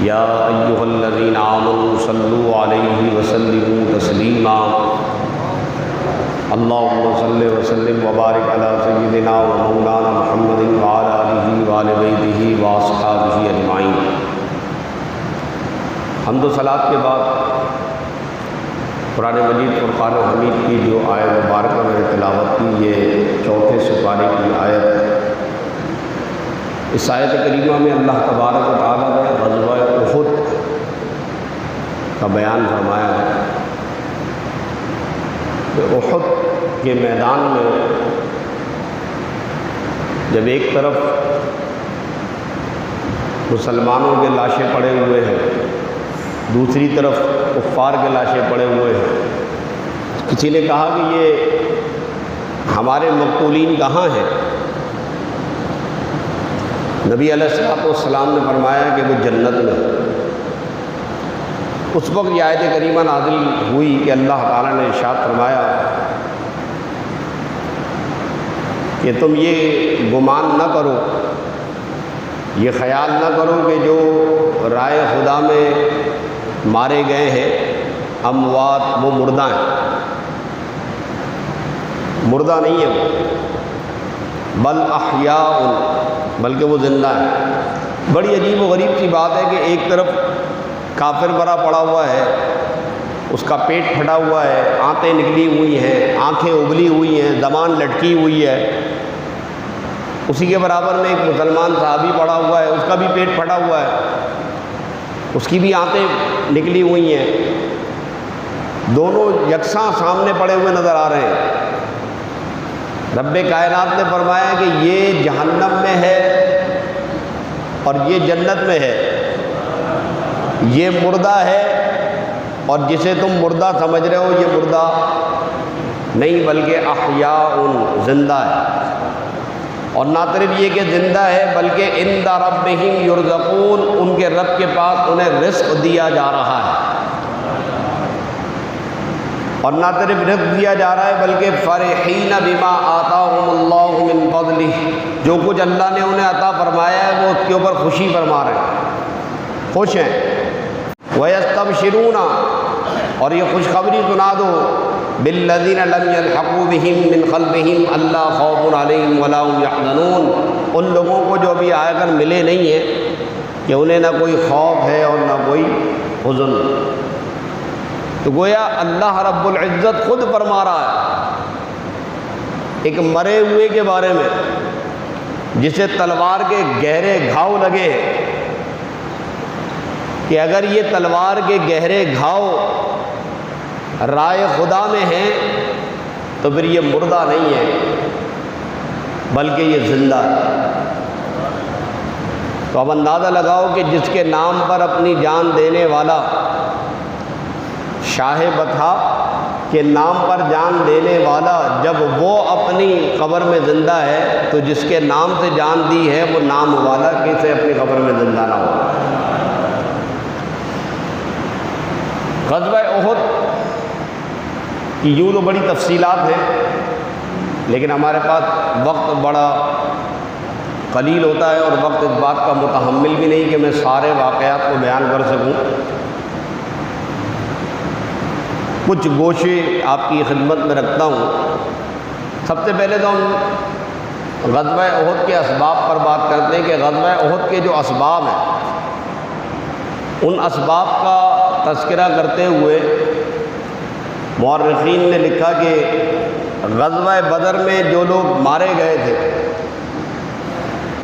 یا ایھا الذین آمنوا صلوا علیہ وسلموا تسلیما اللہم صل وسلم وبارک علی سیدنا و مولانا محمد وعلی آلہ وآل بیتہ واصحابہ اجمعین۔ حمد و صلاۃ کے بعد قرآن مجید فرقان حمید کی جو آیت مبارکہ میں نے تلاوت کی، یہ چوتھے سپارے کی آیت ہے۔ اس آیت کریمہ میں اللہ تبارک و تعالیٰ نے غزوہ احد کا بیان فرمایا ہے کہ احد کے میدان میں جب ایک طرف مسلمانوں کے لاشیں پڑے ہوئے ہیں، دوسری طرف کفار کے لاشیں پڑے ہوئے ہیں، کسی نے کہا کہ یہ ہمارے مقتولین کہاں ہیں؟ نبی علیہ السلام نے فرمایا کہ وہ جنت میں۔ اس وقت یہ آیت کریمہ نازل ہوئی کہ اللہ تعالیٰ نے ارشاد فرمایا کہ تم یہ گمان نہ کرو، یہ خیال نہ کرو کہ جو رائے خدا میں مارے گئے ہیں اموات، وہ مردہ ہیں۔ مردہ نہیں ہے وہ، بل احیاء، بلکہ وہ زندہ ہے۔ بڑی عجیب و غریب سی بات ہے کہ ایک طرف کافر برا پڑا ہوا ہے، اس کا پیٹ پھٹا ہوا ہے، آنتیں نکلی ہوئی ہیں، آنکھیں ابلی ہوئی ہیں، زبان لٹکی ہوئی ہے۔ اسی کے برابر میں ایک مسلمان صحابی پڑا ہوا ہے، اس کا بھی پیٹ پھٹا ہوا ہے، اس کی بھی آنتیں نکلی ہوئی ہیں، دونوں یکساں سامنے پڑے ہوئے نظر آ رہے ہیں۔ رب کائنات نے فرمایا کہ یہ جہنم میں ہے اور یہ جنت میں ہے، یہ مردہ ہے اور جسے تم مردہ سمجھ رہے ہو یہ مردہ نہیں بلکہ احیاء، زندہ ہے۔ اور نہ صرف یہ کہ زندہ ہے بلکہ عند ربہم یرزقون، ان کے رب کے پاس انہیں رزق دیا جا رہا ہے۔ اور نہ صرف رزق دیا جا رہا ہے بلکہ فرحین بما آتاہم اللہ من فضلہ، جو کچھ اللہ نے انہیں عطا فرمایا ہے وہ اس کے اوپر خوشی فرما رہے ہیں، خوش ہیں۔ وَيَسْتَبْشِرُونَ، اور یہ خوشخبری سنا دو، بِالَّذِينَ لَمْ يَلْحَقُوا بِهِم مِّنْ خَلْفِهِمْ أَلَّا خَوْفٌ عَلَيْهِمْ وَلَا هُمْ يَحْزَنُونَ، ان لوگوں کو جو ابھی آ کر ملے نہیں ہیں کہ انہیں نہ کوئی خوف ہے اور نہ کوئی حزن۔ تو گویا اللہ رب العزت خود فرما رہا ہے ایک مرے ہوئے کے بارے میں جسے تلوار کے گہرے گھاؤ لگے ہیں، کہ اگر یہ تلوار کے گہرے گھاؤ رائے خدا میں ہیں تو پھر یہ مردہ نہیں ہے بلکہ یہ زندہ ہے۔ تو اب اندازہ لگاؤ کہ جس کے نام پر اپنی جان دینے والا شاہ بطحا کے نام پر جان دینے والا جب وہ اپنی قبر میں زندہ ہے تو جس کے نام سے جان دی ہے وہ نام والا کیسے اپنی قبر میں زندہ نہ ہو۔ غزوہ احد کی یوں تو بڑی تفصیلات ہیں، لیکن ہمارے پاس وقت بڑا قلیل ہوتا ہے اور وقت اس بات کا متحمل بھی نہیں کہ میں سارے واقعات کو بیان کر سکوں۔ کچھ گوشے آپ کی خدمت میں رکھتا ہوں۔ سب سے پہلے تو ہم غزوہ احد کے اسباب پر بات کرتے ہیں کہ غزوہ احد کے جو اسباب ہیں ان اسباب کا تذکرہ کرتے ہوئے مورخین نے لکھا کہ غزوہ بدر میں جو لوگ مارے گئے تھے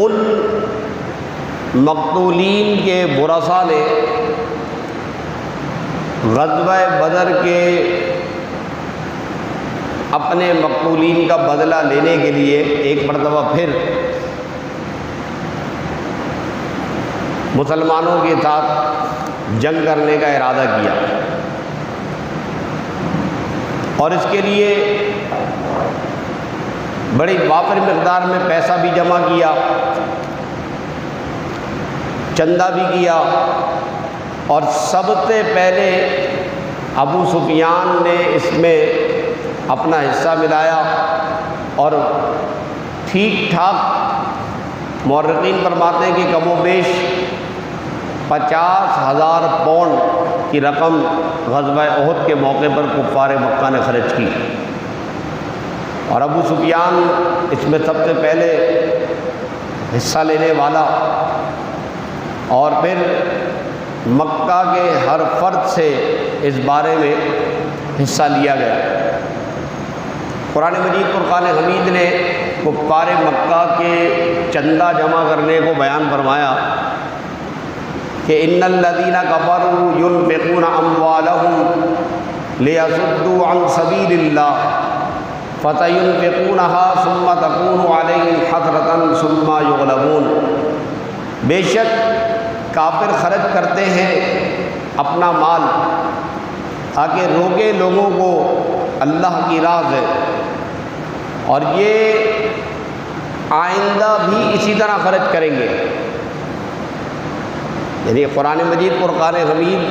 ان مقتولین کے ورثاء نے غزوہ بدر کے اپنے مقتولین کا بدلہ لینے کے لیے ایک مرتبہ پھر مسلمانوں کے ساتھ جنگ کرنے کا ارادہ کیا، اور اس کے لیے بڑی وافر مقدار میں پیسہ بھی جمع کیا، چندہ بھی کیا، اور سب سے پہلے ابو سفیان نے اس میں اپنا حصہ ملایا، اور ٹھیک ٹھاک مورخین فرماتے ہیں کہ کم و بیش 50,000 پاؤنڈ کی رقم غزوہ احد کے موقع پر کفار مکہ نے خرچ کی، اور ابو سفیان اس میں سب سے پہلے حصہ لینے والا، اور پھر مکہ کے ہر فرد سے اس بارے میں حصہ لیا گیا۔ قرآن مجید فرقان حمید نے کفار مکہ کے چندہ جمع کرنے کو بیان فرمایا کہ ان الذین کفروا ينفقون اموالهم لیصدوا عن سبیل اللہ فسینفقونها ثم تکون علیہم حسرۃ ثم یغلبون۔ بے شک کافر خرچ کرتے ہیں اپنا مال تاکہ روکے لوگوں کو اللہ کی راہ سے، اور یہ آئندہ بھی اسی طرح خرچ کریں گے۔ یعنی قرآن مجید فرقان حمید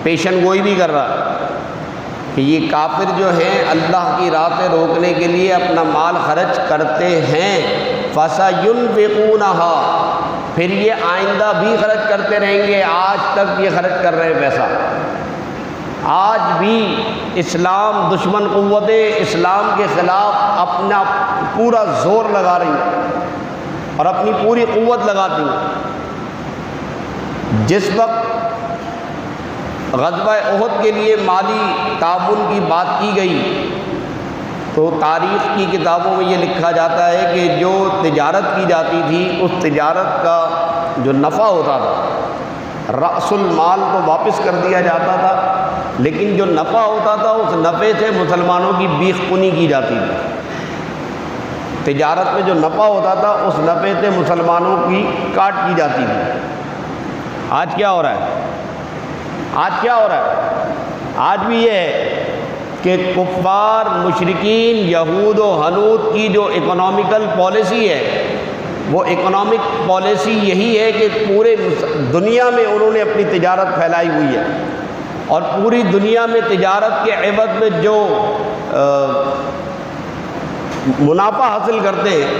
پیشن گوئی بھی کر رہا کہ یہ کافر جو ہیں اللہ کی راہ سے روکنے کے لیے اپنا مال خرچ کرتے ہیں، فَسَيُنْفِقُونَهَا، پھر یہ آئندہ بھی خرچ کرتے رہیں گے۔ آج تک یہ خرچ کر رہے ہیں پیسہ، آج بھی اسلام دشمن قوتیں اسلام کے خلاف اپنا پورا زور لگا رہی ہیں اور اپنی پوری قوت لگاتی ہیں۔ جس وقت غزوہ احد کے لیے مالی تعاون کی بات کی گئی تو تاریخ کی کتابوں میں یہ لکھا جاتا ہے کہ جو تجارت کی جاتی تھی اس تجارت کا جو نفع ہوتا تھا رأس المال کو واپس کر دیا جاتا تھا، لیکن جو نفع ہوتا تھا اس نفع سے مسلمانوں کی بیخ کنی کی جاتی تھی۔ تجارت میں جو نفع ہوتا تھا اس نفع سے مسلمانوں کی کاٹ کی جاتی تھی۔ آج کیا ہو رہا ہے؟ آج کیا ہو رہا ہے؟ آج بھی یہ ہے کہ کفار مشرکین یہود و ہنود کی جو اکنامیکل پالیسی ہے وہ اکنامک پالیسی یہی ہے کہ پورے دنیا میں انہوں نے اپنی تجارت پھیلائی ہوئی ہے، اور پوری دنیا میں تجارت کے عوض میں جو منافع حاصل کرتے ہیں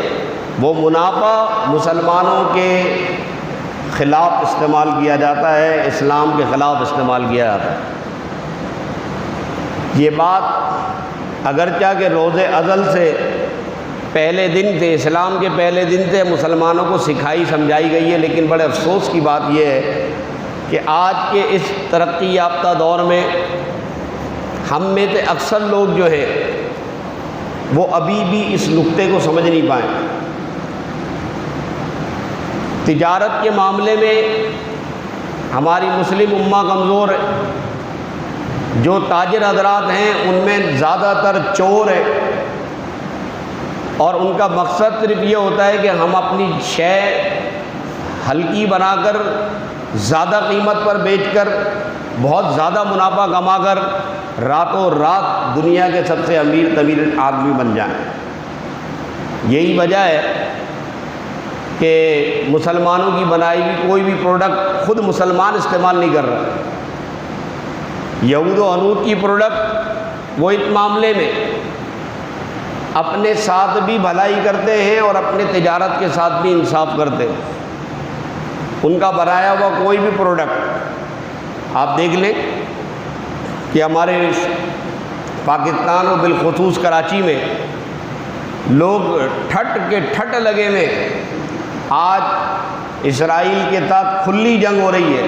وہ منافع مسلمانوں کے خلاف استعمال کیا جاتا ہے، اسلام کے خلاف استعمال کیا جاتا ہے۔ یہ بات اگرچہ کہ روز ازل سے پہلے دن سے، اسلام کے پہلے دن سے مسلمانوں کو سکھائی سمجھائی گئی ہے، لیکن بڑے افسوس کی بات یہ ہے کہ آج کے اس ترقی یافتہ دور میں ہم میں سے اکثر لوگ جو ہیں وہ ابھی بھی اس نقطے کو سمجھ نہیں پائے۔ تجارت کے معاملے میں ہماری مسلم امہ کمزور ہے، جو تاجر حضرات ہیں ان میں زیادہ تر چور ہیں، اور ان کا مقصد صرف یہ ہوتا ہے کہ ہم اپنی شے ہلکی بنا کر زیادہ قیمت پر بیچ کر بہت زیادہ منافع کما کر راتوں رات دنیا کے سب سے امیر ترین آدمی بن جائیں۔ یہی وجہ ہے کہ مسلمانوں کی بنائی ہوئی کوئی بھی پروڈکٹ خود مسلمان استعمال نہیں کر رہا۔ یہود و ہنود کی پروڈکٹ وہ اس معاملے میں اپنے ساتھ بھی بھلائی کرتے ہیں اور اپنے تجارت کے ساتھ بھی انصاف کرتے ہیں۔ ان کا بنایا ہوا کوئی بھی پروڈکٹ آپ دیکھ لیں کہ ہمارے پاکستان و بالخصوص کراچی میں لوگ ٹھٹ کے ٹھٹ لگے ہوئے، آج اسرائیل کے ساتھ کھلی جنگ ہو رہی ہے،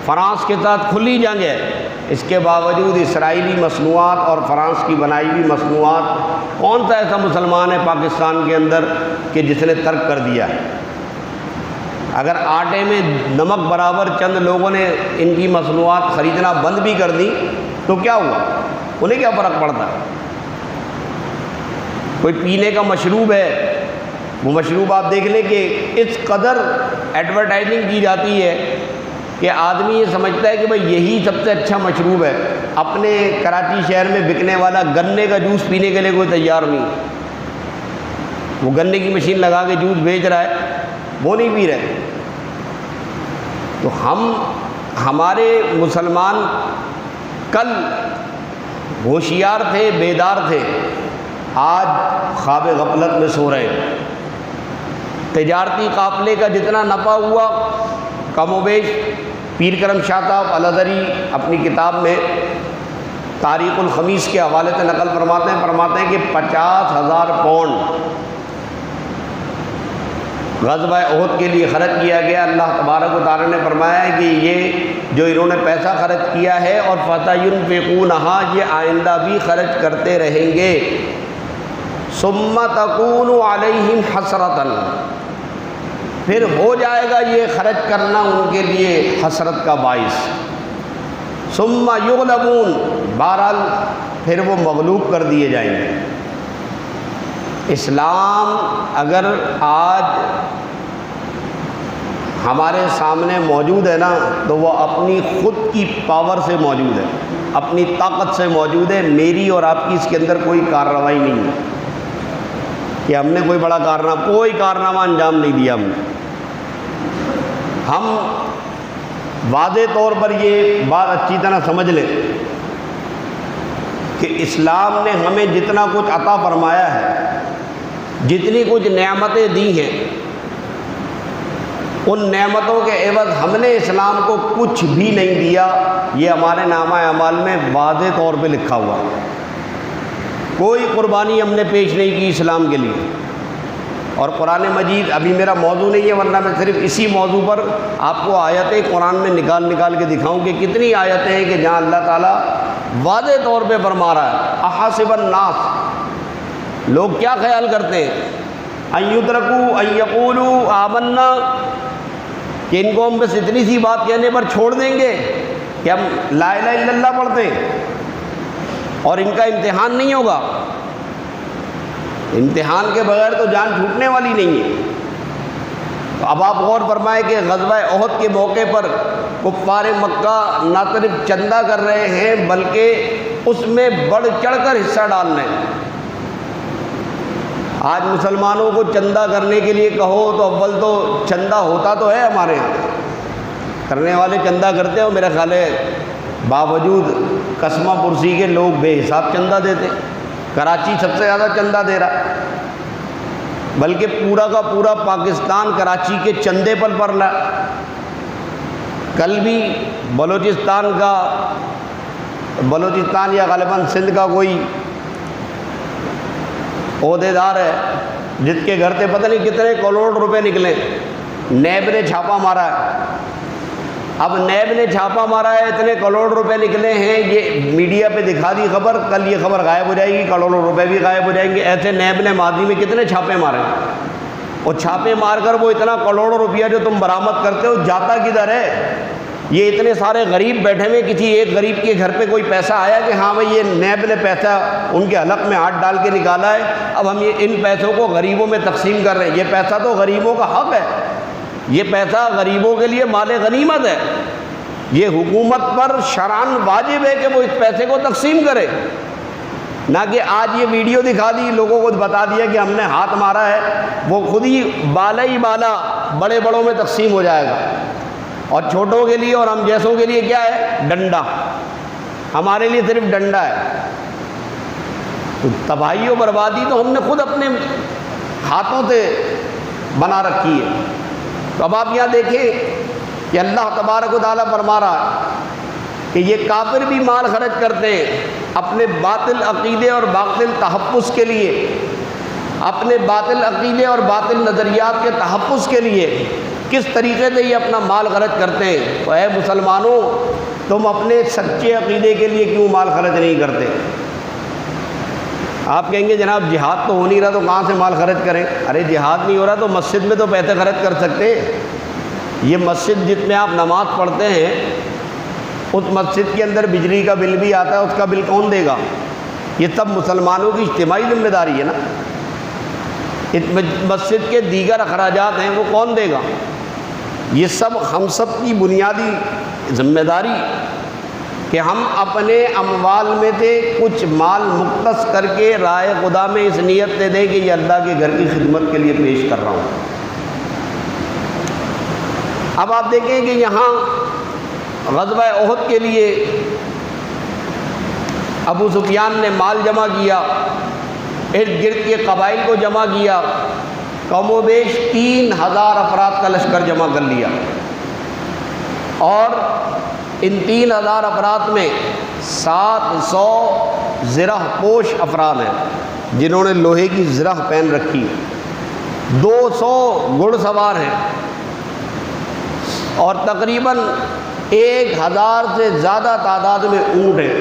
فرانس کے ساتھ کھلی جنگ ہے، اس کے باوجود اسرائیلی مصنوعات اور فرانس کی بنائی ہوئی مصنوعات، کون سا ایسا مسلمان ہے پاکستان کے اندر کہ جس نے ترک کر دیا ہے؟ اگر آٹے میں نمک برابر چند لوگوں نے ان کی مصنوعات خریدنا بند بھی کر دی تو کیا ہوا؟ انہیں کیا فرق پڑتا ہے؟ کوئی پینے کا مشروب ہے، وہ مشروب آپ دیکھ لیں کہ اس قدر ایڈورٹائزنگ کی جاتی ہے کہ آدمی یہ سمجھتا ہے کہ بھئی یہی سب سے اچھا مشروب ہے۔ اپنے کراچی شہر میں بکنے والا گنے کا جوس پینے کے لیے کوئی تیار نہیں، وہ گنے کی مشین لگا کے جوس بیچ رہا ہے، وہ نہیں پی رہے۔ تو ہمارے مسلمان کل ہوشیار تھے، بیدار تھے، آج خواب غفلت میں سو رہے ہیں۔ تجارتی قافلے کا جتنا نفع ہوا کم و بیش پیر کرم شاہ صاحب الازہری اپنی کتاب میں تاریخ الخمیس کے حوالے سے نقل فرماتے ہیں کہ 50,000 پاؤنڈ غزوہ احد کے لیے خرچ کیا گیا۔ اللہ تبارک و تعالیٰ نے فرمایا ہے کہ یہ جو انہوں نے پیسہ خرچ کیا ہے اور فَسَيُنْفِقُونَهَا یہ آئندہ بھی خرچ کرتے رہیں گے۔ ثُمَّ تَكُونُ عَلَيْهِمْ حَسْرَةً پھر ہو جائے گا یہ خرچ کرنا ان کے لیے حسرت کا باعث۔ ثُمَّ يُغْلَبُونَ بہرحال پھر وہ مغلوب کر دیے جائیں گے۔ اسلام اگر آج ہمارے سامنے موجود ہے نا تو وہ اپنی خود کی پاور سے موجود ہے، اپنی طاقت سے موجود ہے۔ میری اور آپ کی اس کے اندر کوئی کارروائی نہیں ہے کہ ہم نے کوئی بڑا کوئی کارنامہ انجام نہیں دیا ہم واضح طور پر یہ بات اچھی طرح سمجھ لیں کہ اسلام نے ہمیں جتنا کچھ عطا فرمایا ہے، جتنی کچھ نعمتیں دی ہیں، ان نعمتوں کے عوض ہم نے اسلام کو کچھ بھی نہیں دیا۔ یہ ہمارے نامہ اعمال میں واضح طور پہ لکھا ہوا، کوئی قربانی ہم نے پیش نہیں کی اسلام کے لیے۔ اور قرآن مجید ابھی میرا موضوع نہیں ہے، ورنہ میں صرف اسی موضوع پر آپ کو آیتیں قرآن میں نکال کے دکھاؤں کہ کتنی آیتیں ہیں کہ جہاں اللہ تعالیٰ واضح طور پہ فرما رہا ہے احاسب الناس، لوگ کیا خیال کرتے ہیں ان یترکوا ان یقولوا آمنا، کہ ان کو ہم بس اتنی سی بات کہنے پر چھوڑ دیں گے کہ ہم لا الہ الا اللہ پڑھتے ہیں اور ان کا امتحان نہیں ہوگا۔ امتحان کے بغیر تو جان چھوٹنے والی نہیں ہے۔ تو اب آپ غور فرمائیں کہ غزوہ احد کے موقع پر کفار مکہ نہ صرف چندہ کر رہے ہیں بلکہ اس میں بڑھ چڑھ کر حصہ ڈال رہے ہیں۔ آج مسلمانوں کو چندہ کرنے کے لیے کہو تو اول تو چندہ ہوتا تو ہے ہمارے یہاں، کرنے والے چندہ کرتے ہو، میرا خیال ہے باوجود قسمہ پرسی کے لوگ بے حساب چندہ دیتے۔ کراچی سب سے زیادہ چندہ دے رہا، بلکہ پورا کا پورا پاکستان کراچی کے چندے پر پڑ رہا۔ کل بھی بلوچستان یا غالباً سندھ کا کوئی عہدیدار ہے جس کے گھر سے پتہ نہیں کتنے کروڑ روپے نکلے، نیب نے چھاپا مارا ہے۔ اب نیب نے چھاپا مارا ہے، اتنے کروڑ روپے نکلے ہیں، یہ میڈیا پہ دکھا دی خبر، کل یہ خبر غائب ہو جائے گی، کروڑوں روپے بھی غائب ہو جائیں گے۔ ایسے نیب نے ماضی میں کتنے چھاپے مارے، اور چھاپے مار کر وہ اتنا کروڑوں روپیہ جو تم برآمد کرتے ہو جاتا کدھر ہے؟ یہ اتنے سارے غریب بیٹھے ہوئے، کسی ایک غریب کے گھر پہ کوئی پیسہ آیا کہ ہاں بھائی یہ نیب نے پیسہ ان کے حلق میں ہاتھ ڈال کے نکالا ہے، اب ہم یہ ان پیسوں کو غریبوں میں تقسیم کر رہے ہیں۔ یہ پیسہ تو غریبوں کا حق ہے، یہ پیسہ غریبوں کے لیے مال غنیمت ہے، یہ حکومت پر شرعاً واجب ہے کہ وہ اس پیسے کو تقسیم کرے، نہ کہ آج یہ ویڈیو دکھا دی، لوگوں کو بتا دیا کہ ہم نے ہاتھ مارا ہے، وہ خود ہی بالا بڑے بڑوں میں تقسیم ہو جائے گا، اور چھوٹوں کے لیے اور ہم جیسوں کے لیے کیا ہے؟ ڈنڈا، ہمارے لیے صرف ڈنڈا ہے۔ تو تباہی و بربادی تو ہم نے خود اپنے ہاتھوں سے بنا رکھی ہے۔ تو اب آپ یہاں دیکھیں کہ اللہ تبارک و تعالیٰ فرما رہا ہے کہ یہ کافر بھی مال خرچ کرتے ہیں اپنے باطل عقیدے اور باطل تحفظ کے لیے، اپنے باطل عقیدے اور باطل نظریات کے تحفظ کے لیے۔ کس طریقے سے یہ اپنا مال خرچ کرتے ہیں؟ تو اے مسلمانوں، تم اپنے سچے عقیدے کے لیے کیوں مال خرچ نہیں کرتے؟ آپ کہیں گے جناب جہاد تو ہو نہیں رہا تو کہاں سے مال خرچ کریں؟ ارے جہاد نہیں ہو رہا تو مسجد میں تو پیسے خرچ کر سکتے ہیں۔ یہ مسجد جس میں آپ نماز پڑھتے ہیں، اس مسجد کے اندر بجلی کا بل بھی آتا ہے، اس کا بل کون دے گا؟ یہ سب مسلمانوں کی اجتماعی ذمہ داری ہے نا۔ مسجد کے دیگر اخراجات ہیں وہ کون دے گا؟ یہ سب ہم سب کی بنیادی ذمہ داری کہ ہم اپنے اموال میں سے کچھ مال مختص کر کے رائے خدا میں اس نیت سے دیں کہ یہ اللہ کے گھر کی خدمت کے لیے پیش کر رہا ہوں۔ اب آپ دیکھیں کہ یہاں غزوہ احد کے لیے ابو سفیان نے مال جمع کیا، ارد گرد کے قبائل کو جمع کیا، کم و بیش 3000 افراد کا لشکر جمع کر لیا۔ اور ان 3000 افراد میں 700 زرہ پوش افراد ہیں جنہوں نے لوہے کی زرہ پہن رکھی، 200 گھڑ سوار ہیں، اور تقریباً 1000 سے زیادہ تعداد میں اونٹ ہیں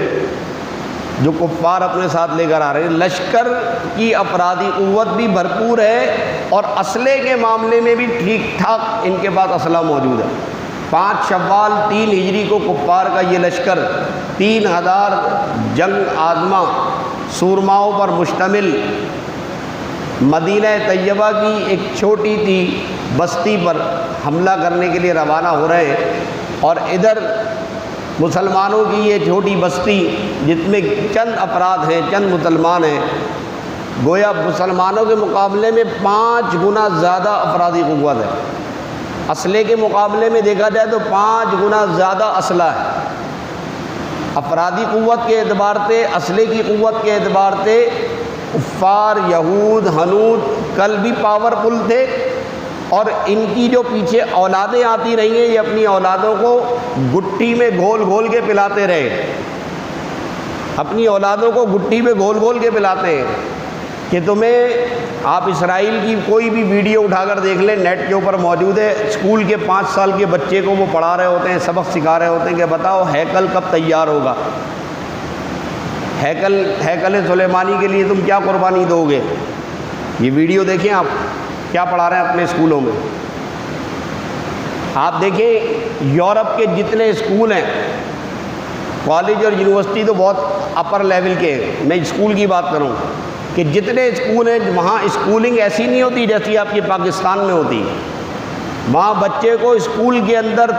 جو کفار اپنے ساتھ لے کر آ رہے ہیں۔ لشکر کی افرادی قوت بھی بھرپور ہے اور اسلحے کے معاملے میں بھی ٹھیک ٹھاک ان کے پاس اسلحہ موجود ہے۔ 5 شوال 3 ہجری کو کفار کا یہ لشکر 3000 جنگ آزما سورماؤں پر مشتمل مدینہ طیبہ کی ایک چھوٹی سی بستی پر حملہ کرنے کے لیے روانہ ہو رہے ہیں، اور ادھر مسلمانوں کی یہ چھوٹی بستی جس میں چند افراد ہیں، چند مسلمان ہیں، گویا مسلمانوں کے مقابلے میں 5 گنا زیادہ افرادی قوت ہے۔ اسلحے کے مقابلے میں دیکھا جائے تو 5 گنا زیادہ اسلحہ ہے۔ افرادی قوت کے اعتبار سے، اسلحے کی قوت کے اعتبار سے کفار یہود ہنود کل بھی پاورفل تھے، اور ان کی جو پیچھے اولادیں آتی رہی ہیں یہ اپنی اولادوں کو گٹی میں گھول گھول کے پلاتے رہے، اپنی اولادوں کو گٹی میں گھول گھول کے پلاتے ہیں کہ تمہیں، آپ اسرائیل کی کوئی بھی ویڈیو اٹھا کر دیکھ لیں، نیٹ کے اوپر موجود ہے، اسکول کے 5 سال کے بچے کو وہ پڑھا رہے ہوتے ہیں، سبق سکھا رہے ہوتے ہیں کہ بتاؤ ہیکل کب تیار ہوگا، ہیکل سلیمانی کے لیے تم کیا قربانی دو گے۔ یہ ویڈیو دیکھیں آپ کیا پڑھا رہے ہیں اپنے اسکولوں میں۔ آپ دیکھیں یورپ کے جتنے اسکول ہیں، کالج اور یونیورسٹی تو بہت اپر لیول کے ہیں، میں اسکول کی بات کروں کہ جتنے اسکول ہیں وہاں اسکولنگ ایسی نہیں ہوتی جیسی آپ کی پاکستان میں ہوتی۔ وہاں بچے کو اسکول کے اندر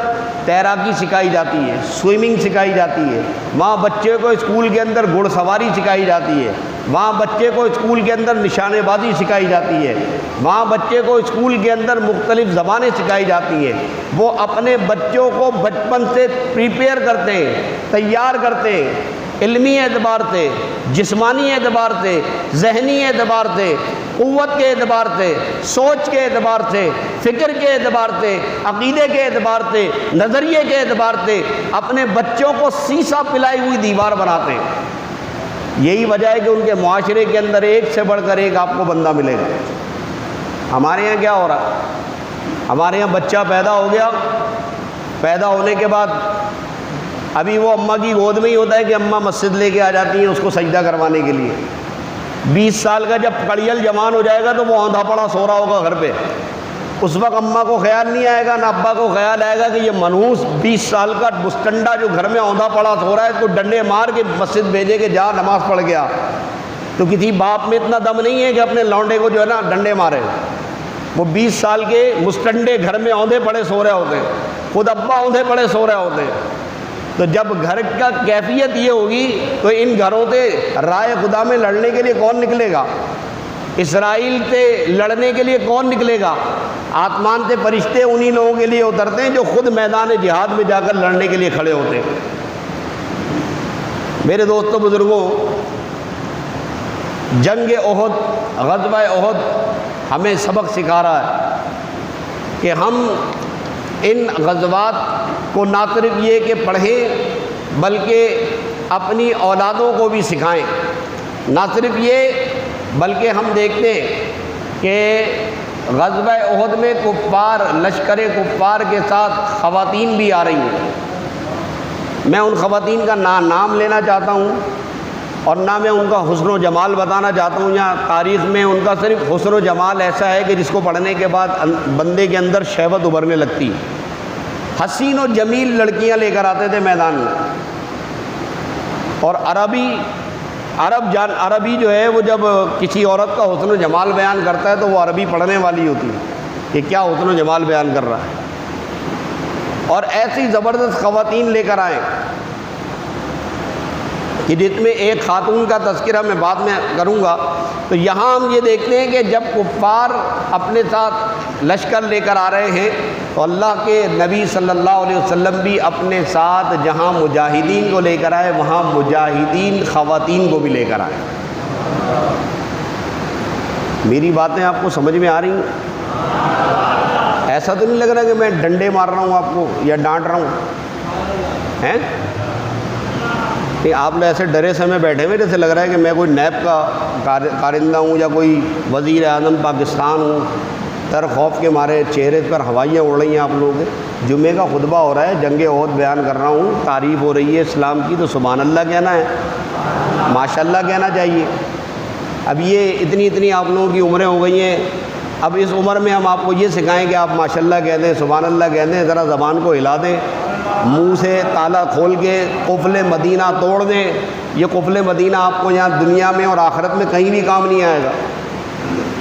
تیراکی سکھائی جاتی ہے، سوئمنگ سکھائی جاتی ہے، وہاں بچے کو اسکول کے اندر گھڑ سواری سکھائی جاتی ہے، وہاں بچے کو اسکول کے اندر نشانے بازی سکھائی جاتی ہے، وہاں بچے کو اسکول کے اندر مختلف زبانیں سکھائی جاتی ہیں۔ وہ اپنے بچوں کو بچپن سے پریپیئر کرتے ہیں، تیار کرتے ہیں، علمی اعتبار سے، جسمانی اعتبار سے، ذہنی اعتبار سے، قوت کے اعتبار سے، سوچ کے اعتبار سے، فکر کے اعتبار سے، عقیدے کے اعتبار سے، نظریے کے اعتبار سے اپنے بچوں کو سیسا پلائی ہوئی دیوار بناتے ہیں۔ یہی وجہ ہے کہ ان کے معاشرے کے اندر ایک سے بڑھ کر ایک آپ کو بندہ ملے گا۔ ہمارے یہاں کیا ہو رہا ہے؟ ہمارے یہاں بچہ پیدا ہو گیا، پیدا ہونے کے بعد ابھی وہ اماں کی گود میں ہی ہوتا ہے کہ اماں مسجد لے کے آ جاتی ہیں اس کو سجدہ کروانے کے لیے۔ 20 سال کا جب کڑیل جوان ہو جائے گا تو وہ آندھا پڑا سو رہا ہوگا گھر پہ، اس وقت اماں کو خیال نہیں آئے گا، نہ ابا کو خیال آئے گا کہ یہ منحوس 20 سال کا مستنڈا جو گھر میں آندھا پڑا سو رہا ہے اس کو ڈنڈے مار کے مسجد بھیجے کہ جا نماز پڑھ گیا۔ تو کسی باپ میں اتنا دم نہیں ہے کہ اپنے لونڈے کو جو ہے نا ڈنڈے مارے۔ وہ 20 سال کے مستنڈے گھر میں اوندھے پڑے سو رہے ہوتے ہیں، خود ابا اوندھے پڑے سو رہے ہوتے ہیں۔ تو جب گھر کا کیفیت یہ ہوگی تو ان گھروں سے رائے خدا میں لڑنے کے لیے کون نکلے گا؟ اسرائیل سے لڑنے کے لیے کون نکلے گا؟ آسمان سے فرشتے انہی لوگوں کے لیے اترتے ہیں جو خود میدان جہاد میں جا کر لڑنے کے لیے کھڑے ہوتے ہیں۔ میرے دوستوں بزرگوں، جنگ احد، غزوہ احد ہمیں سبق سکھا رہا ہے کہ ہم ان غزوات کو نہ صرف یہ کہ پڑھیں بلکہ اپنی اولادوں کو بھی سکھائیں۔ نہ صرف یہ بلکہ ہم دیکھتے ہیں کہ غزوہ احد میں کفار، لشکر کفار کے ساتھ خواتین بھی آ رہی ہیں۔ میں ان خواتین کا نام لینا چاہتا ہوں اور نہ میں ان کا حسن و جمال بتانا چاہتا ہوں، یا تاریخ میں ان کا صرف حسن و جمال ایسا ہے کہ جس کو پڑھنے کے بعد بندے کے اندر شہوت ابھرنے لگتی ہے۔ حسین و جمیل لڑکیاں لے کر آتے تھے میدان میں، اور عربی جو ہے وہ جب کسی عورت کا حسن و جمال بیان کرتا ہے تو وہ عربی پڑھنے والی ہوتی ہے کہ کیا حسن و جمال بیان کر رہا ہے۔ اور ایسی زبردست خواتین لے کر آئے کہ جس میں ایک خاتون کا تذکرہ میں بعد میں کروں گا۔ تو یہاں ہم یہ دیکھتے ہیں کہ جب کفار اپنے ساتھ لشکر لے کر آ رہے ہیں تو اللہ کے نبی صلی اللہ علیہ وسلم بھی اپنے ساتھ جہاں مجاہدین کو لے کر آئے وہاں مجاہدین خواتین کو بھی لے کر آئے۔ میری باتیں آپ کو سمجھ میں آ رہی ہیں؟ ایسا تو نہیں لگ رہا کہ میں ڈنڈے مار رہا ہوں آپ کو یا ڈانٹ رہا ہوں ہیں؟ نہیں، آپ لوگ ایسے ڈرے سے میں بیٹھے ہوئے جیسے لگ رہا ہے کہ میں کوئی نیب کا کارندہ ہوں یا کوئی وزیر اعظم پاکستان ہوں. تر خوف کے مارے چہرے پر ہوائیاں اڑ رہی ہیں آپ لوگوں کے. جمعے کا خطبہ ہو رہا ہے، جنگ احد بیان کر رہا ہوں، تعریف ہو رہی ہے اسلام کی، تو سبحان اللہ کہنا ہے، ماشاء اللہ کہنا چاہیے. اب یہ اتنی آپ لوگوں کی عمریں ہو گئی ہیں، اب اس عمر میں ہم آپ کو یہ سکھائیں کہ آپ ماشاء اللہ کہہ دیں، سبحان اللہ کہہ دیں، ذرا زبان کو ہلا دیں، منہ سے تالا کھول کے قفل مدینہ توڑ دیں. یہ قفل مدینہ آپ کو یہاں دنیا میں اور آخرت میں کہیں بھی کام نہیں آئے گا.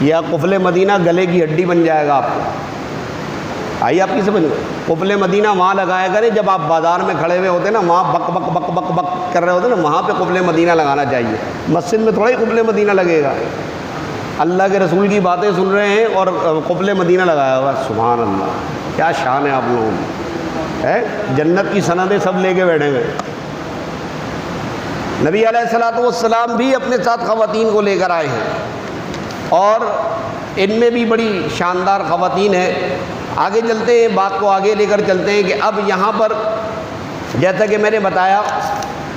یہ قفل مدینہ گلے کی ہڈی بن جائے گا آپ کو. آئیے آپ کی سمجھ میں. قفل مدینہ وہاں لگایا کریں جب آپ بازار میں کھڑے ہوئے ہوتے ہیں نا، وہاں بک بک بک بک بک کر رہے ہوتے ہیں نا، وہاں پہ قفل مدینہ لگانا چاہیے. مسجد میں تھوڑا ہی قفل مدینہ لگے گا. اللہ کے رسول کی باتیں سن رہے ہیں اور قفل مدینہ لگایا ہوا. سبحان اللہ، کیا شان ہے آپ لوگوں کی، ہے جنت کی سندیں سب لے کے بیٹھے ہوئے. نبی علیہ الصلوۃ والسلام بھی اپنے ساتھ خواتین کو لے کر آئے ہیں اور ان میں بھی بڑی شاندار خواتین ہیں. آگے چلتے ہیں، بات کو آگے لے کر چلتے ہیں کہ اب یہاں پر جیسا کہ میں نے بتایا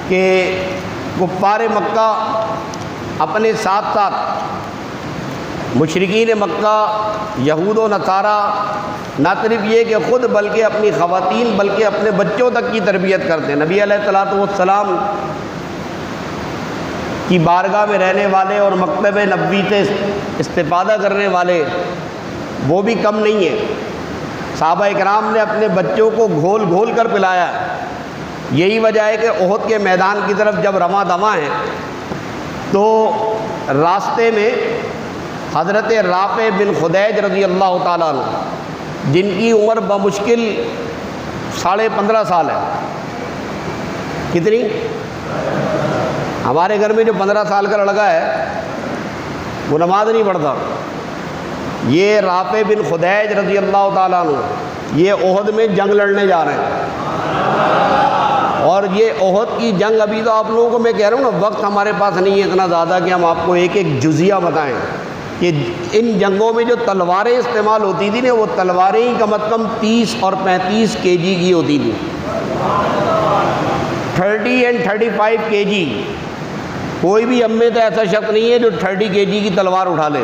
کہ کفار مکہ اپنے ساتھ ساتھ مشرکین مکہ، یہود و نصارہ، نہ صرف یہ کہ خود بلکہ اپنی خواتین بلکہ اپنے بچوں تک کی تربیت کرتے ہیں. نبی علیہ الصلوۃ والسلام کی بارگاہ میں رہنے والے اور مکتب نبوی سے استفادہ کرنے والے وہ بھی کم نہیں ہیں. صحابہ اکرام نے اپنے بچوں کو گھول گھول کر پلایا. یہی وجہ ہے کہ احد کے میدان کی طرف جب رواں دواں ہیں تو راستے میں حضرت رافع بن خدیج رضی اللہ تعالیٰ عنہ، جن کی عمر بمشکل 15.5 سال ہے. کتنی؟ ہمارے گھر میں جو 15 سال کا لڑکا ہے وہ نماز نہیں پڑھتا. یہ رافع بن خدیج رضی اللہ تعالیٰ عنہ یہ احد میں جنگ لڑنے جا رہے ہیں. اور یہ احد کی جنگ، ابھی تو آپ لوگوں کو میں کہہ رہا ہوں نا، وقت ہمارے پاس نہیں ہے اتنا زیادہ کہ ہم آپ کو ایک ایک جزیہ بتائیں کہ ان جنگوں میں جو تلواریں استعمال ہوتی تھیں نا، وہ تلواریں ہی کم از کم 30 اور 35 kg کی ہوتی تھیں. 30 and 35 kg. کوئی بھی ہم میں تو ایسا شخص نہیں ہے جو 30 kg کی تلوار اٹھا لے.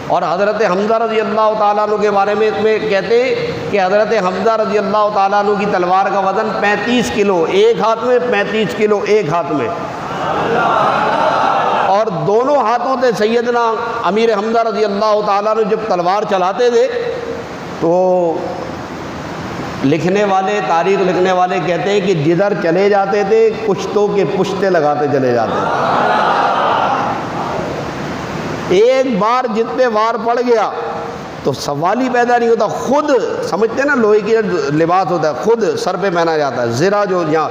اور حضرت حمزہ رضی اللہ تعالیٰ عنہ کے بارے میں اس میں کہتے ہیں کہ حضرت حمزہ رضی اللہ تعالیٰ عنہ کی تلوار کا وزن 35 کلو ایک ہاتھ میں، 35 کلو ایک ہاتھ میں، اور دونوں ہاتھوں سے سیدنا امیر حمزہ رضی اللہ تعالیٰ عنہ جب تلوار چلاتے تھے تو لکھنے والے، تاریخ لکھنے والے کہتے ہیں کہ جدھر چلے جاتے تھے پشتوں کے پشتے لگاتے چلے جاتے تھے. ایک بار جت پہ وار پڑ گیا تو سوال ہی پیدا نہیں ہوتا. خود سمجھتے ہیں نا، لوہے کی لباس ہوتا ہے، خود سر پہ پہنا جاتا ہے، زرہ جو یہاں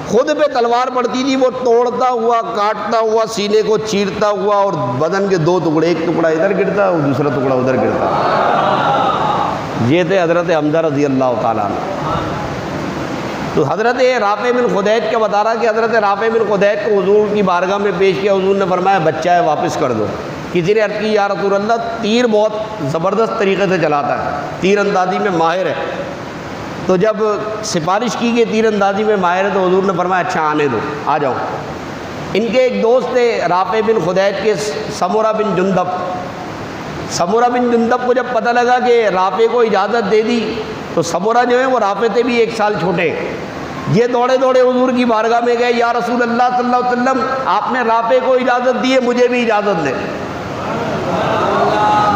خود پہ تلوار پڑتی تھی، وہ توڑتا ہوا، کاٹتا ہوا، سینے کو چیرتا ہوا، اور بدن کے 2 ٹکڑے، ایک ٹکڑا ادھر گرتا اور دوسرا ٹکڑا ادھر گرتا. یہ تھے حضرت حمزہ رضی اللہ تعالیٰ عنہ. تو حضرت رافع بن خدیج کا بتا رہا کہ حضرت رافع بن خدیج کو حضور کی بارگاہ میں پیش کیا. حضور نے فرمایا بچہ ہے واپس کر دو. کسی نے عرض کی یا رسول اللہ تیر بہت زبردست طریقے سے چلاتا ہے، تیر اندازی میں ماہر ہے. تو جب سفارش کی کہ تیر اندازی میں ماہر ہے تو حضور نے فرمایا اچھا آنے دو، آ جاؤ. ان کے ایک دوست تھے رافع بن خدیج کے، سمرہ بن جندب. سمرہ بن جندب کو جب پتہ لگا کہ رافع کو اجازت دے دی تو سمرہ جو ہے وہ رافع سے بھی 1 سال چھوٹے. یہ دوڑے دوڑے حضور کی بارگاہ میں گئے، یا رسول اللہ صلی اللہ علیہ وسلم آپ نے رافع کو اجازت دی ہے، مجھے بھی اجازت دیں.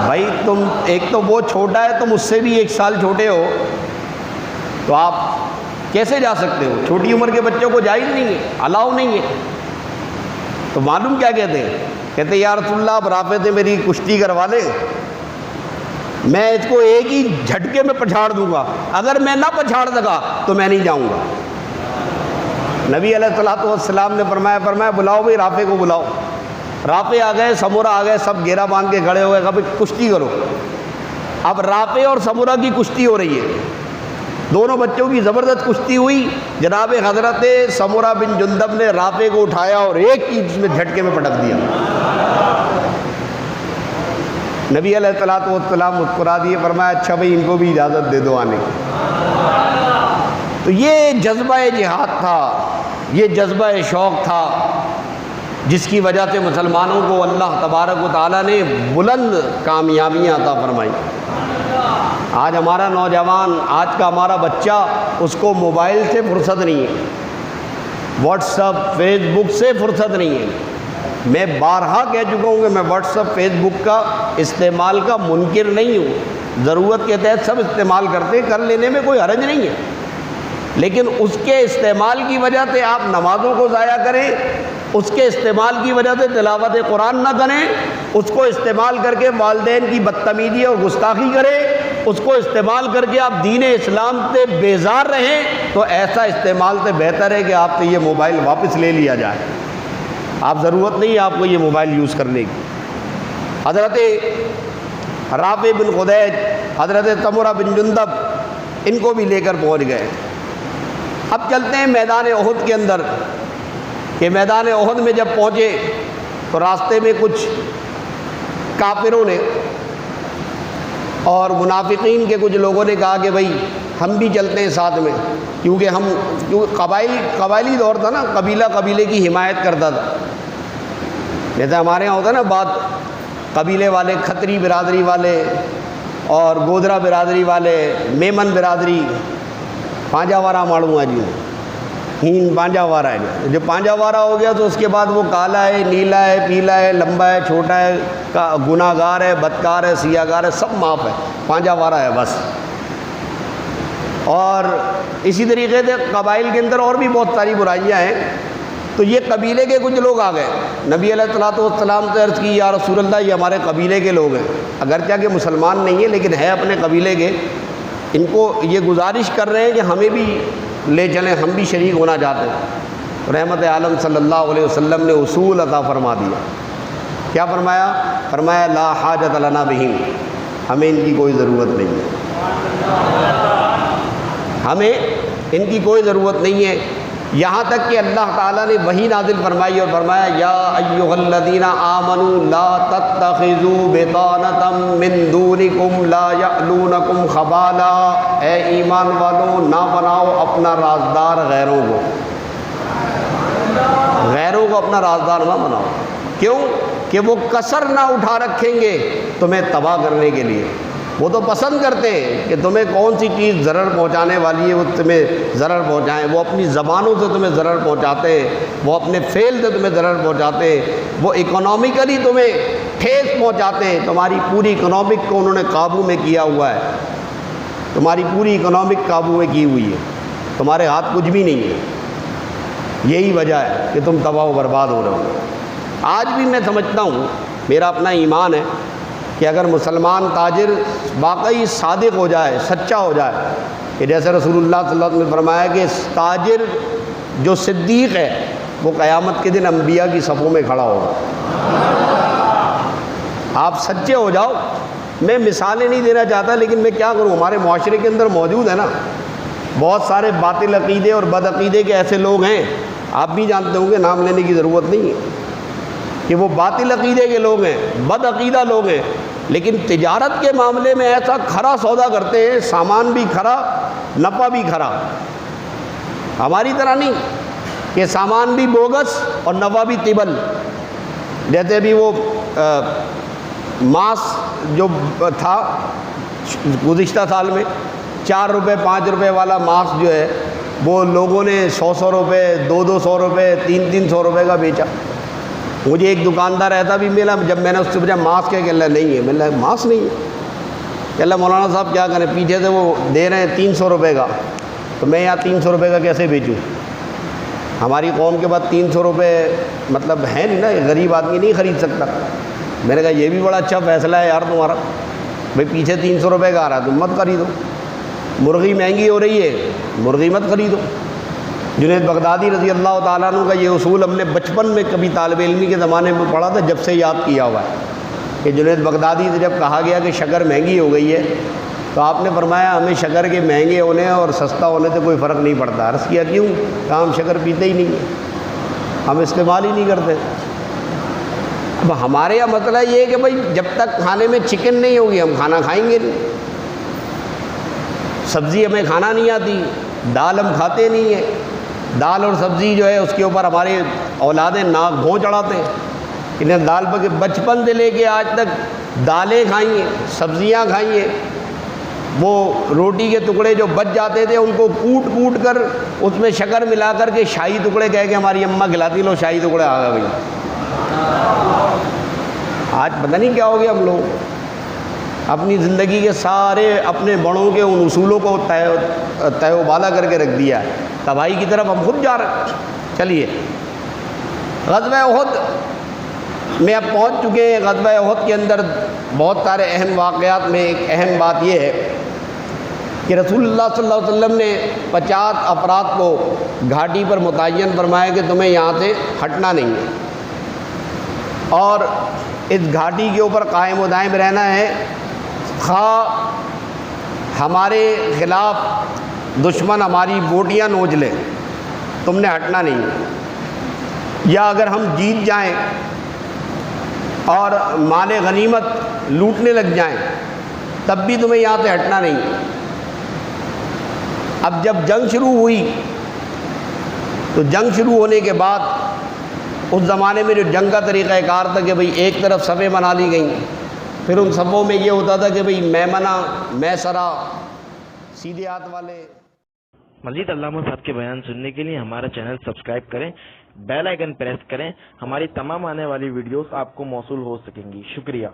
بھائی تم ایک تو وہ چھوٹا ہے، تم اس سے بھی 1 سال چھوٹے ہو، تو آپ کیسے جا سکتے ہو؟ چھوٹی عمر کے بچوں کو جائز نہیں ہے، الاؤ نہیں ہے. تو معلوم کیا کہتے ہیں؟ کہتے ہیں یا رسول اللہ آپ رافع سے میری کشتی کروا لیں، میں اس کو ایک ہی جھٹکے میں پچھاڑ دوں گا، اگر میں نہ پچھاڑ سکا تو میں نہیں جاؤں گا. نبی علیہ الصلوۃ والسلام نے فرمایا بلاؤ بھائی رافع کو بلاؤ. رافع آ گئے، سمرہ آ گئے، سب گھیرا باندھ کے کھڑے ہو گئے، کبھی کشتی کرو. اب رافع اور سمرہ کی کشتی ہو رہی ہے، دونوں بچوں کی زبردست کشتی ہوئی. جناب حضرت سمرہ بن جندب نے رافع کو اٹھایا اور ایک ہی اس میں جھٹکے میں پٹک دیا. نبی علیہ الصلوۃ والسلام مسکرا دیے، فرمایا اچھا بھائی ان کو بھی اجازت دے دو آنے کی۔ تو یہ جذبہ جہاد تھا، یہ جذبہ شوق تھا جس کی وجہ سے مسلمانوں کو اللہ تبارک و تعالیٰ نے بلند کامیابیاں عطا فرمائی۔ آج ہمارا نوجوان، آج کا ہمارا بچہ، اس کو موبائل سے فرصت نہیں ہے، واٹس ایپ فیس بک سے فرصت نہیں ہے۔ میں بارہا کہہ چکا ہوں کہ میں واٹس ایپ فیس بک کا استعمال کا منکر نہیں ہوں، ضرورت کے تحت سب استعمال کرتے، کر لینے میں کوئی حرج نہیں ہے، لیکن اس کے استعمال کی وجہ سے آپ نمازوں کو ضائع کریں، اس کے استعمال کی وجہ سے تلاوت قرآن نہ کریں، اس کو استعمال کر کے والدین کی بدتمیزی اور گستاخی کریں، اس کو استعمال کر کے آپ دین اسلام سے بیزار رہیں، تو ایسا استعمال سے بہتر ہے کہ آپ سے یہ موبائل واپس لے لیا جائے۔ آپ ضرورت نہیں ہے آپ کو یہ موبائل یوز کرنے کی۔ حضرت رافع بن خدیج، حضرت سمرہ بن جندب، ان کو بھی لے کر پہنچ گئے۔ اب چلتے ہیں میدان احد کے اندر، کہ میدان احد میں جب پہنچے تو راستے میں کچھ کافروں نے اور منافقین کے کچھ لوگوں نے کہا کہ بھائی ہم بھی چلتے ہیں ساتھ میں، کیونکہ قبائلی دور تھا نا، قبیلہ قبیلے کی حمایت کرتا تھا۔ جیسے ہمارے یہاں ہوتا ہے نا بات، قبیلے والے، کھتری برادری والے اور گودرا برادری والے، میمن برادری، پانجا وارا ماڑوں ہے جی، ہین پانجا وارا ہے جو پانجا وارا ہو گیا تو اس کے بعد وہ کالا ہے، نیلا ہے، پیلا ہے، لمبا ہے، چھوٹا ہے، گناہ گار ہے، بدکار ہے، سیاہ گار ہے، سب معاف ہے، پانجا وارا ہے بس۔ اور اسی طریقے سے قبائل کے اندر اور بھی بہت ساری برائیاں ہیں۔ تو یہ قبیلے کے کچھ لوگ آ گئے، نبی علیہ الصلوۃ والسلام سے عرض کی یا رسول اللہ یہ ہمارے قبیلے کے لوگ ہیں، اگرچہ کہ مسلمان نہیں ہیں لیکن ہے اپنے قبیلے کے، ان کو یہ گزارش کر رہے ہیں کہ ہمیں بھی لے چلیں، ہم بھی شریک ہونا چاہتے ہیں۔ رحمت عالم صلی اللہ علیہ وسلم نے اصول عطا فرما دیا۔ کیا فرمایا؟ فرمایا لا حاجت لنا بہم، ہمیں ان کی کوئی ضرورت نہیں ہے، ہمیں ان کی کوئی ضرورت نہیں ہے۔ یہاں تک کہ اللہ تعالیٰ نے وحی نازل فرمائی اور فرمایا یا ایھا الذین آمنوا لا تتخذوا بطانة من دونکم لا یألونکم خبالا، اے ایمان والوں نہ بناؤ اپنا رازدار غیروں کو، غیروں کو اپنا رازدار نہ بناؤ۔ کیوں؟ کہ وہ کسر نہ اٹھا رکھیں گے تمہیں تباہ کرنے کے لیے۔ وہ تو پسند کرتے ہیں کہ تمہیں کون سی چیز ضرر پہنچانے والی ہے وہ تمہیں ضرر پہنچائیں، وہ اپنی زبانوں سے تمہیں ضرر پہنچاتے ہیں، وہ اپنے فعل سے تمہیں ضرر پہنچاتے ہیں، وہ اکنامکلی تمہیں ٹھیس پہنچاتے ہیں۔ تمہاری پوری اکنامک کو انہوں نے قابو میں کیا ہوا ہے، تمہاری پوری اکنامک قابو میں کی ہوئی ہے، تمہارے ہاتھ کچھ بھی نہیں ہے۔ یہی وجہ ہے کہ تم تباہ و برباد ہو رہے ہو۔ آج بھی میں سمجھتا ہوں، میرا اپنا ایمان ہے کہ اگر مسلمان تاجر واقعی صادق ہو جائے، سچا ہو جائے، کہ جیسے رسول اللہ صلی اللہ علیہ وسلم نے فرمایا کہ تاجر جو صدیق ہے وہ قیامت کے دن انبیاء کی صفوں میں کھڑا ہوگا۔ آپ سچے ہو جاؤ۔ میں مثالیں نہیں دینا چاہتا لیکن میں کیا کروں، ہمارے معاشرے کے اندر موجود ہے نا بہت سارے باطل عقیدے اور بد عقیدے کے ایسے لوگ ہیں، آپ بھی جانتے ہوں گے، نام لینے کی ضرورت نہیں ہے، کہ وہ باطل عقیدے کے لوگ ہیں، بد عقیدہ لوگ ہیں، لیکن تجارت کے معاملے میں ایسا کھرا سودا کرتے ہیں، سامان بھی کھرا، نفع بھی کھرا۔ ہماری طرح نہیں کہ سامان بھی بوگس اور نفع بھی طبل۔ جیسے ابھی وہ ماس جو تھا گزشتہ سال میں 4 روپے 5 روپے والا ماس جو ہے وہ لوگوں نے 100 روپے 200 روپے 300 روپے کا بیچا۔ مجھے ایک دکاندار ایسا بھی ملا، جب میں نے اس سے پوچھا ماس کیا، کہ اللہ نہیں ہے، میں نے ماس نہیں ہے، کہ اللہ مولانا صاحب کیا کریں، پیچھے سے وہ دے رہے ہیں 300 روپے کا، تو میں یہاں 300 روپے کا کیسے بیچوں؟ ہماری قوم کے بعد 300 روپے مطلب ہے نہیں نا، غریب آدمی نہیں خرید سکتا۔ میں نے کہا یہ بھی بڑا اچھا فیصلہ ہے یار تمہارا، بھائی پیچھے 300 روپے کا آ رہا ہے تم مت خریدو، مرغی مہنگی ہو رہی ہے مرغی مت خریدو۔ جنید بغدادی رضی اللہ تعالیٰ عنہ کا یہ اصول ہم نے بچپن میں کبھی طالب علمی کے زمانے میں پڑھا تھا، جب سے یاد کیا ہوا ہے کہ جنید بغدادی سے جب کہا گیا کہ شکر مہنگی ہو گئی ہے تو آپ نے فرمایا ہمیں شکر کے مہنگے ہونے اور سستا ہونے سے کوئی فرق نہیں پڑتا۔ عرض کیا کیوں؟ کہا ہم شکر پیتے ہی نہیں ہیں، ہم استعمال ہی نہیں کرتے۔ اب ہمارے یہاں مسئلہ یہ ہے کہ بھائی جب تک کھانے میں چکن نہیں ہوگی ہم کھانا کھائیں گے نہیں، سبزی ہمیں کھانا نہیں آتی، دال ہم کھاتے نہیں ہیں، دال اور سبزی جو ہے اس کے اوپر ہمارے اولادیں ناک بھوں چڑھاتے ہیں، انہیں دال بچپن سے لے کے آج تک دالیں کھائی ہیں، سبزیاں کھائی ہیں، وہ روٹی کے ٹکڑے جو بچ جاتے تھے ان کو کوٹ کوٹ کر اس میں شکر ملا کر کے شاہی ٹکڑے کہہ کے ہماری اماں کھلاتی، لو شاہی ٹکڑے آ گئے بھائی۔ آج پتہ نہیں کیا ہو گیا، ہم لوگ اپنی زندگی کے سارے اپنے بڑوں کے ان اصولوں کو طے و بالا کر کے رکھ دیا، تباہی کی طرف ہم خود جا رہے ہیں۔ چلیے غزوہ احد میں اب پہنچ چکے ہیں۔ غزوہ احد کے اندر بہت سارے اہم واقعات میں ایک اہم بات یہ ہے کہ رسول اللہ صلی اللہ علیہ وسلم نے 50 افراد کو گھاٹی پر متعین فرمایا کہ تمہیں یہاں سے ہٹنا نہیں ہے اور اس گھاٹی کے اوپر قائم و دائم رہنا ہے، خواہ ہمارے خلاف دشمن ہماری بوٹیاں نوچ لیں، تم نے ہٹنا نہیں ہے، یا اگر ہم جیت جائیں اور مال غنیمت لوٹنے لگ جائیں تب بھی تمہیں یہاں سے ہٹنا نہیں ہے۔ اب جب جنگ شروع ہوئی تو جنگ شروع ہونے کے بعد اس زمانے میں جو جنگ کا طریقہ کار تھا کہ بھئی ایک طرف صفیں بنا لی گئیں، پھر ان صفوں میں یہ ہوتا تھا کہ بھئی میمنہ میسرہ سیدھے ہاتھ والے۔ مزید علامہ صاحب کے بیان سننے کے لیے ہمارا چینل سبسکرائب کریں، بیل آئیکن پریس کریں، ہماری تمام آنے والی ویڈیوز آپ کو موصول ہو سکیں گی۔ شکریہ۔